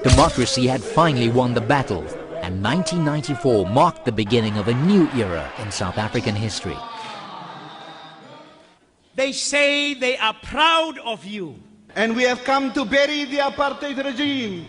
Democracy had finally won the battle, and 1994 marked the beginning of a new era in South African history. They say they are proud of you. And we have come to bury the apartheid regime.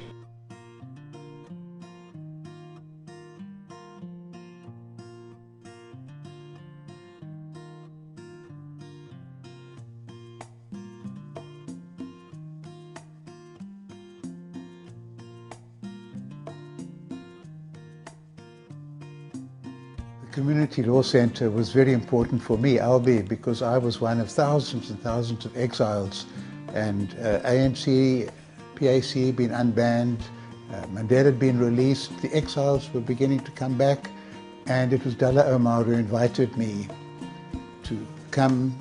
The Community Law Centre was very important for me, albeit because I was one of thousands and thousands of exiles, and ANC, PAC been unbanned, Mandela had been released, the exiles were beginning to come back, and it was Dullah Omar who invited me to come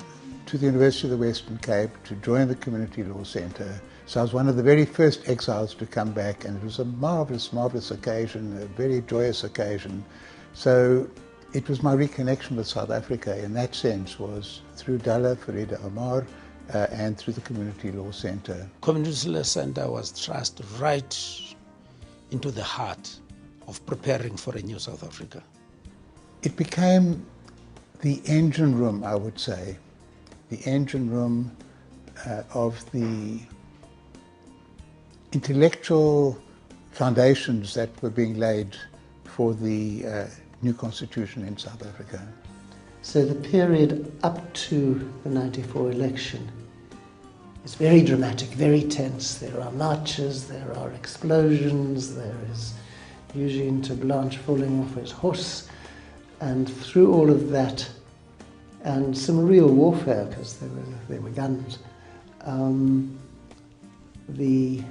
to the University of the Western Cape to join the Community Law Centre. So I was one of the very first exiles to come back, and it was a marvellous, marvellous occasion, a very joyous occasion. So it was my reconnection with South Africa in that sense was through Dullah Farida Omar and through the Community Law Centre. Community Law Centre was thrust right into the heart of preparing for a new South Africa. It became the engine room, I would say, the engine room of the intellectual foundations that were being laid for the new constitution in South Africa. So the period up to the 94 election is very dramatic, very tense. There are marches, there are explosions, there is Eugene de Blanche falling off his horse, and through all of that, and some real warfare, because there were guns, the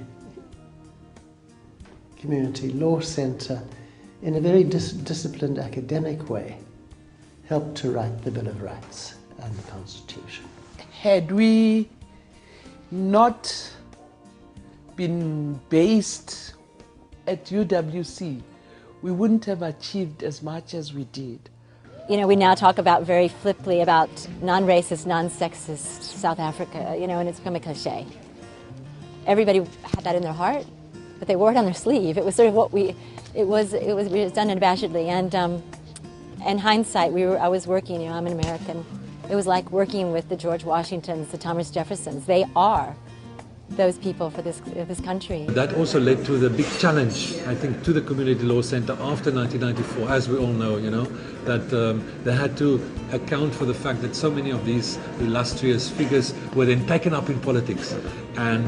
Community Law Centre, in a very disciplined academic way, helped to write the Bill of Rights and the Constitution. Had we not been based at UWC, we wouldn't have achieved as much as we did. You know, we now talk about very flippantly about non-racist, non-sexist South Africa, you know, and it's become a cliche. Everybody had that in their heart, but they wore it on their sleeve. It was sort of what we was done unabashedly. And in hindsight, I was working, you know, I'm an American. It was like working with the George Washingtons, the Thomas Jeffersons. They are those people for this country. That also led to the big challenge, I think, to the Community Law Centre after 1994, as we all know, you know, that they had to account for the fact that so many of these illustrious figures were then taken up in politics, and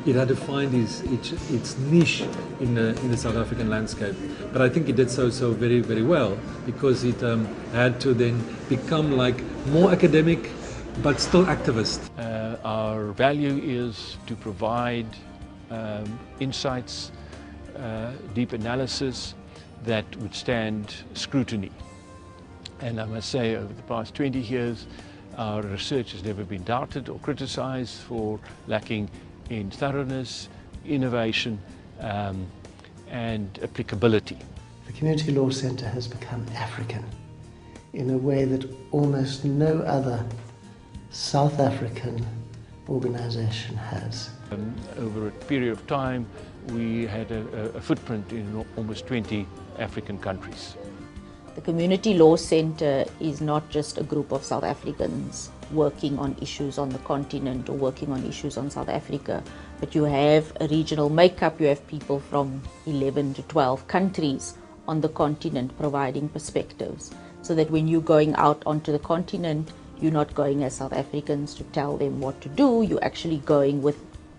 it had to find its niche in the South African landscape. But I think it did so very, very well, because it had to then become like more academic, but still activist. Our value is to provide insights, deep analysis that would stand scrutiny. And I must say, over the past 20 years, our research has never been doubted or criticized for lacking in thoroughness, innovation, and applicability. The Community Law Centre has become African in a way that almost no other South African organisation has. Over a period of time, we had a footprint in almost 20 African countries. The Community Law Centre is not just a group of South Africans working on issues on the continent or working on issues on South Africa, but you have a regional makeup. You have people from 11 to 12 countries on the continent providing perspectives, so that when you're going out onto the continent, you're not going as South Africans to tell them what to do. You're actually going with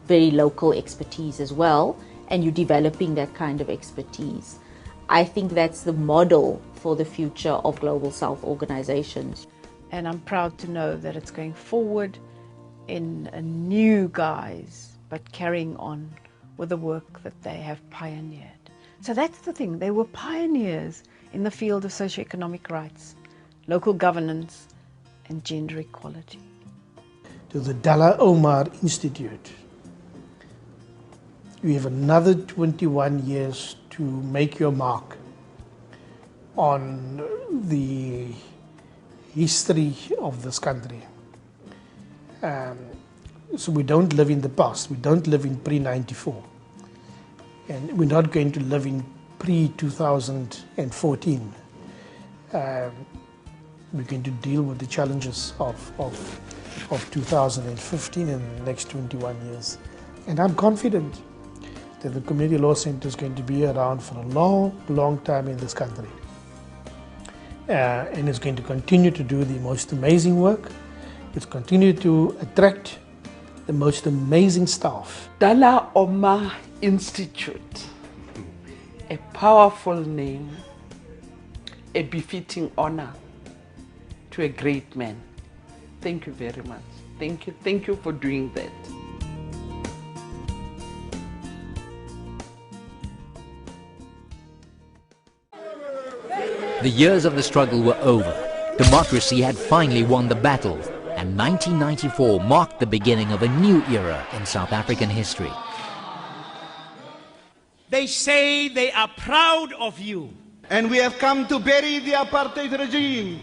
very local expertise as well, and you're developing that kind of expertise. I think that's the model for the future of Global South organizations. And I'm proud to know that it's going forward in a new guise, but carrying on with the work that they have pioneered. So that's the thing, they were pioneers in the field of socioeconomic rights, local governance, and gender equality. To the Dullah Omar Institute, you have another 21 years to make your mark on the history of this country. So we don't live in the past, we don't live in pre-94. And we're not going to live in pre-2014. We're going to deal with the challenges of 2015 and the next 21 years. And I'm confident that the Community Law Centre is going to be around for a long, long time in this country. And it's going to continue to do the most amazing work. It's continue to attract the most amazing staff. Dullah Omar Institute, a powerful name, a befitting honor to a great man. Thank you very much. Thank you for doing that. The years of the struggle were over. Democracy had finally won the battle, and 1994 marked the beginning of a new era in South African history. They say they are proud of you. And we have come to bury the apartheid regime.